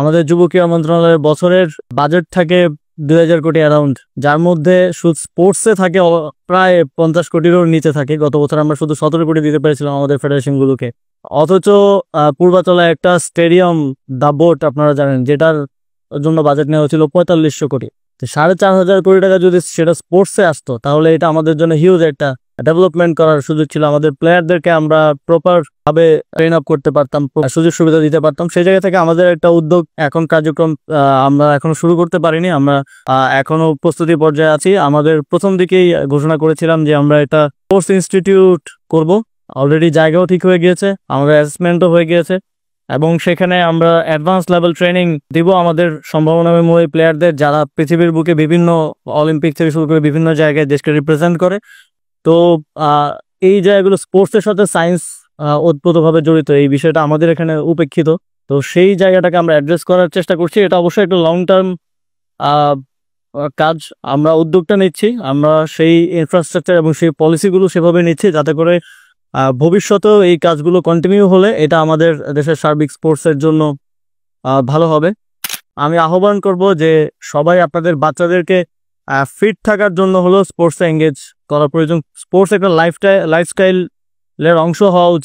আমাদের যুব ক্রীড়া মন্ত্রণালয়ের বছরের বাজেট থাকে 2000 কোটি অ্যারাউন্ড, যার মধ্যে শুধু স্পোর্টসে থাকে প্রায় 50 কোটিরও নিচে থাকে। গত বছর আমরা শুধু 17 কোটি দিতে পেরেছিলাম আমাদের ফেডারেশনগুলোকে। অথচ পূর্বাচলায় একটা স্টেডিয়াম দা বোট আপনারা জানেন, যেটার জন্য বাজেট নেওয়া হয়েছিল 4500 কোটি। 4500 কোটি টাকা যদি সেটা স্পোর্টসে আসতো, তাহলে এটা আমাদের জন্য হিউজ একটা ডেভেলপমেন্ট করার সুযোগ ছিল। আমাদের প্লেয়ারদেরকে আমরা প্রপার ভাবে ট্রেন আপ করতে পারতাম, সুযোগ সুবিধা দিতে পারতাম। সেই জায়গা থেকে আমাদের একটা উদ্যোগ, এখন কার্যক্রম আমরা এখনো শুরু করতে পারিনি। আমরা এখনো প্রস্তুতি পর্যায়ে আছি। আমাদের প্রথম দিকেই ঘোষণা করেছিলাম যে আমরা এটা স্পোর্টস ইনস্টিটিউট করব। অলরেডি জায়গাও ঠিক হয়ে গিয়েছে, আমাদের অ্যাসেসমেন্টও হয়ে গিয়েছে, এবং সেখানে আমরা অ্যাডভান্স লেভেল ট্রেনিং দিব আমাদের সম্ভাবনাময় প্লেয়ারদের, যারা পৃথিবীর বুকে বিভিন্ন অলিম্পিক থেকে শুরু করে বিভিন্ন জায়গায় দেশকে রিপ্রেজেন্ট করে। তো এই জায়গাগুলো স্পোর্টসের সাথে সায়েন্স ওতপ্রোতভাবে জড়িত, এই বিষয়টা আমাদের এখানে উপেক্ষিত। তো সেই জায়গাটাকে আমরা অ্যাড্রেস করার চেষ্টা করছি। এটা অবশ্যই একটা লং টার্ম কাজ। আমরা উদ্যোগটা নিচ্ছি, আমরা সেই ইনফ্রাস্ট্রাকচার এবং সেই পলিসিগুলো সেভাবে নিচ্ছি যাতে করে ভবিষ্যতেও এই কাজগুলো কন্টিনিউ হলে এটা আমাদের দেশের সার্বিক স্পোর্টসের জন্য ভালো হবে। আমি আহ্বান করব যে সবাই আপনাদের বাচ্চাদেরকে ফিট থাকার জন্য হলো স্পোর্টসে এঙ্গেজ করা প্রয়োজন। স্পোর্টস একটা লাইফস্টাইলের অংশ হওয়া উচিত।